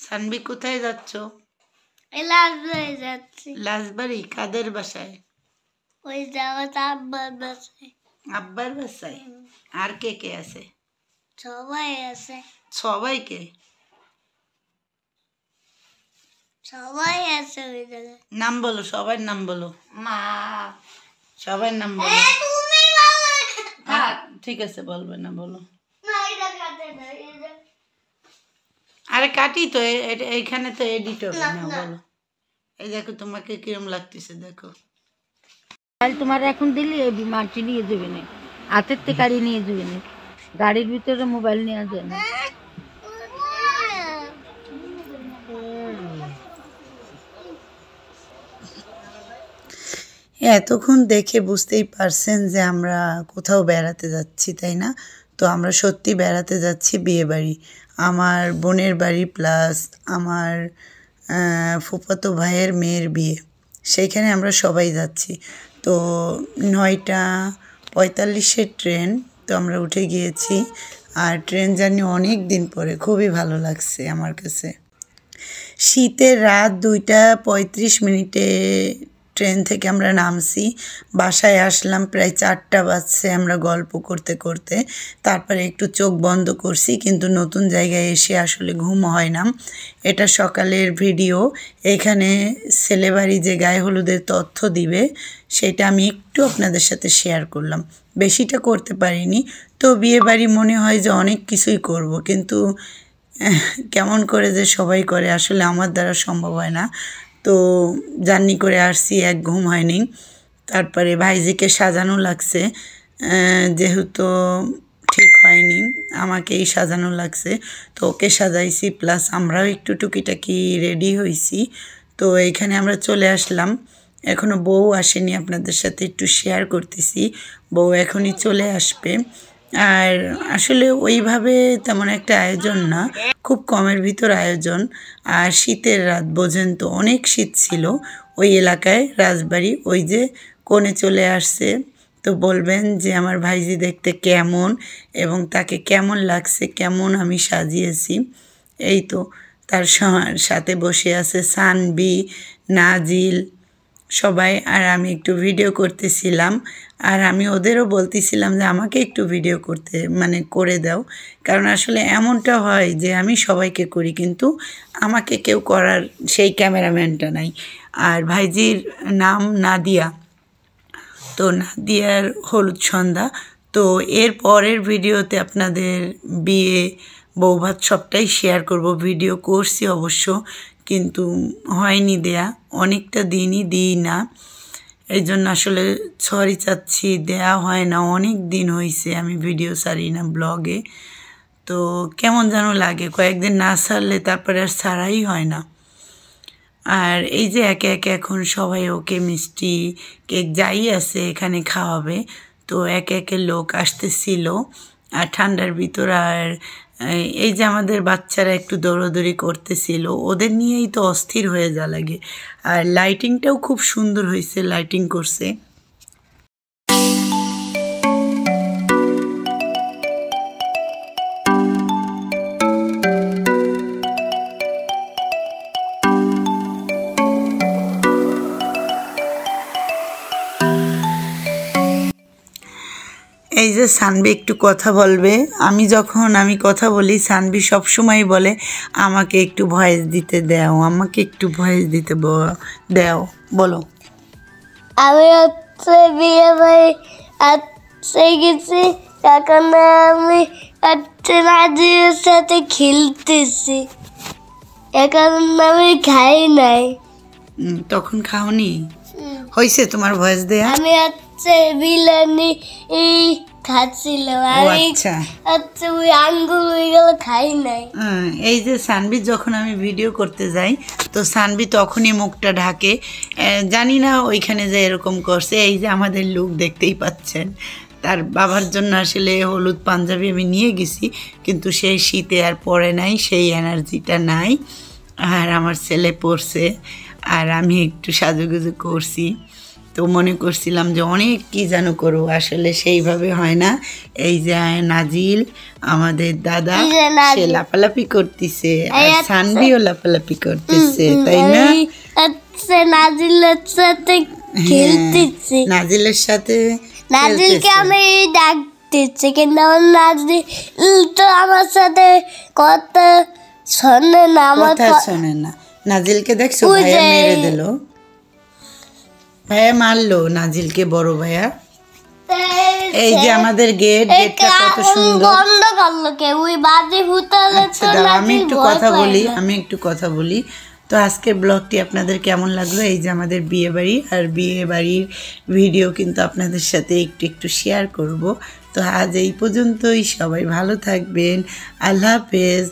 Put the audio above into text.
সানবি কোথায় যাচ্ছ? লাজবাড়ি যাচ্ছি। লাজবাড়ি কাদের বাসায়? ওই যাওয়া আব্বার বাসায়। আব্বার বাসায়? আর কে কে আছে? সবাই আছে। সবাইকে? সবাই আছে ওই জায়গায়। নাম বলো, সবার নাম বলো। মা, সবার নাম বলো। তুমি বলো। ঠিক আছে, বলবে না, বলো। না, এটা কাটে না, এটা। আরে কাটি তো, এইখানে তো এডিট হবে না, বলো। এই দেখো তোমাকে কিরম লাগতেছে, দেখো। তোমার এখন দিলি মাটি নিয়ে যাবে না, হাতের থেকে গাড়ি নিয়ে যাবে না, গাড়ির ভিতরে মোবাইল নিয়ে যায় না। এতক্ষণ দেখে বুঝতেই পারছেন যে আমরা কোথাও বেড়াতে যাচ্ছি, তাই না? তো আমরা সত্যি বেড়াতে যাচ্ছি বিয়েবাড়ি। আমার বোনের বাড়ি প্লাস আমার ফুফাতো ভাইয়ের মেয়ের বিয়ে, সেইখানে আমরা সবাই যাচ্ছি। তো 9:45 ট্রেন, তো আমরা উঠে গিয়েছি। আর ট্রেন জার্নি অনেক দিন পরে, খুবই ভালো লাগছে আমার কাছে। শীতের রাত 2:35 ট্রেন থেকে আমরা নামছি, বাসায় আসলাম প্রায় 4টা বাজছে। আমরা গল্প করতে করতে তারপরে একটু চোখ বন্ধ করছি, কিন্তু নতুন জায়গায় এসে আসলে ঘুম হয় না। এটা সকালের ভিডিও। এখানে ছেলেবাড়ি যে গায়ে হলুদের তথ্য দিবে সেটা আমি একটু আপনাদের সাথে শেয়ার করলাম, বেশিটা করতে পারিনি। তো বিয়েবাড়ি মনে হয় যে অনেক কিছুই করব, কিন্তু কেমন করে যে সবাই করে আসলে আমার দ্বারা সম্ভব হয় না। তো জার্নি করে আসছি, এক ঘুম হয়নি। তারপরে ভাইজিকে সাজানো লাগছে, যেহেতু ঠিক হয়নি আমাকেই সাজানো লাগছে, তো ওকে সাজাইছি, প্লাস আমরাও একটু টুকিটাকি রেডি হয়েছি। তো এইখানে আমরা চলে আসলাম। এখনও বউ আসেনি, আপনাদের সাথে একটু শেয়ার করতেছি। বউ এখনই চলে আসবে। আর আসলে ওইভাবে তেমন একটা আয়োজন না, খুব কমের ভিতর আয়োজন। আর শীতের রাত, বোঝেন তো, অনেক শীত ছিল ওই এলাকায়। রাজবাড়ি ওই যে কোণে চলে আসছে। তো বলবেন যে আমার ভাইজি দেখতে কেমন এবং তাকে কেমন লাগছে, কেমন আমি সাজিয়েছি। এই তো তার সাথে বসে আছে সানবি, নাজিল, সবাই। আর আমি একটু ভিডিও করতেছিলাম, আর আমি ওদেরও বলতেছিলাম যে আমাকে একটু ভিডিও করতে করে দাও, কারণ আসলে এমনটা হয় যে আমি সবাইকে করি কিন্তু আমাকে কেউ করার সেই ক্যামেরাম্যানটা নাই। আর ভাইজির নাম নাদিয়া, তো নাদিয়ার হলুদ সন্ধ্যা। তো এর পরের ভিডিওতে আপনাদের বিয়ে, বৌভাত সবটাই শেয়ার করব। ভিডিও করছি অবশ্য, কিন্তু হয়নি দেয়া, অনেকটা দিনই দিই না, এই জন্য আসলে সরি চাচ্ছি, দেয়া হয় না। অনেক দিন হয়েছে আমি ভিডিও ছাড়ি না ব্লগে। তো কেমন যেন লাগে, কয়েকদিন না ছাড়লে তারপরে আর ছাড়াই হয় না। আর এই যে একে একে এখন সবাই ওকে মিষ্টি, কেক যাই আছে এখানে খাওয়াবে। তো একে একে লোক আসতেছিল, আর ঠান্ডার ভিতর। আর এই যে আমাদের বাচ্চারা একটু দৌড়াদৌড়ি করতেছিল, ওদের নিয়েই তো অস্থির হয়ে যা লাগে। আর লাইটিংটাও খুব সুন্দর হয়েছে, লাইটিং করছে। এই যে সানবি একটু কথা বলবে। আমি কথা বলি, সানবি সবসময় বলে আমাকে একটু ভয়েস দিতে দাও, আমাকে একটু ভয়েস দিতে দাও, বলো। আমি হচ্ছে বিয়ে বাড়ি আসতে গেছি, এখন আমি হচ্ছে নাজির সাথে খেলতেছি, এখন আমি খাই নাই। তখন খাওনি? হয়েছে তোমার ভয়েস দেয়া? আমি হচ্ছে বিরিয়ানি খাচ্ছিলাম, আচ্ছা, হচ্ছে ওই আঙ্গুল ওইগুলো খাই নাই। এই যে সানবি যখন আমি ভিডিও করতে যাই, তো সানবি তখনই মুখটা ঢাকে, জানি না ওইখানে যে এরকম করছে। এই যে আমাদের লুক দেখতেই পাচ্ছেন, তার বাবার জন্য আসলে হলুদ পাঞ্জাবি আমি নিয়ে গেছি, কিন্তু সেই শীতে আর পরে নাই, সেই এনার্জিটা নাই। আর আমার ছেলে পড়ছে, আর আমি একটু সাজুগুজু করছি। তো মনে করছিলাম যে অনেক কি যেন করবো, আসলে সেইভাবে হয় না। এই যে নাজিল আমাদের দাদা, এই যে নাজিল। সে লাফালাফি করতেছে আর এই আচ্ছা। সানভিও লাফালাফি করতেছে, তাই না? আচ্ছা নাজিলের সাথে খেলতেছি, নাজিলের সাথে নাজিলকে খেলতেছে। আমি ডাকতেছি কিন্তু আমার নাজিল তো আমার সাথে কথা শোনে না, আমার কথা শোনে না। নাজিলকে দেখছো ওই ভাইয়া যে- মেরে দিল, ভাইয়া মারলো নাজিলকে, বড় ভাইয়া। এই যে আমাদের গেটটা কত সুন্দর। বন্ধ করলো কে? ওই বাজে ভূতালে আচ্ছা তো দাঁড়াও, আমি নাজিল একটু ভয় কথা পায় বলি, না। আমি একটু কথা বলি। তো আজকের ব্লগটি আপনাদের কেমন লাগলো? এই যে আমাদের বিয়ে বাড়ি, আর বিয়ে বাড়ির ভিডিও কিন্তু আপনাদের সাথে একটু একটু শেয়ার করব। তো আজ এই পর্যন্তই, সবাই ভালো থাকবেন, আল্লাহ হাফেজ।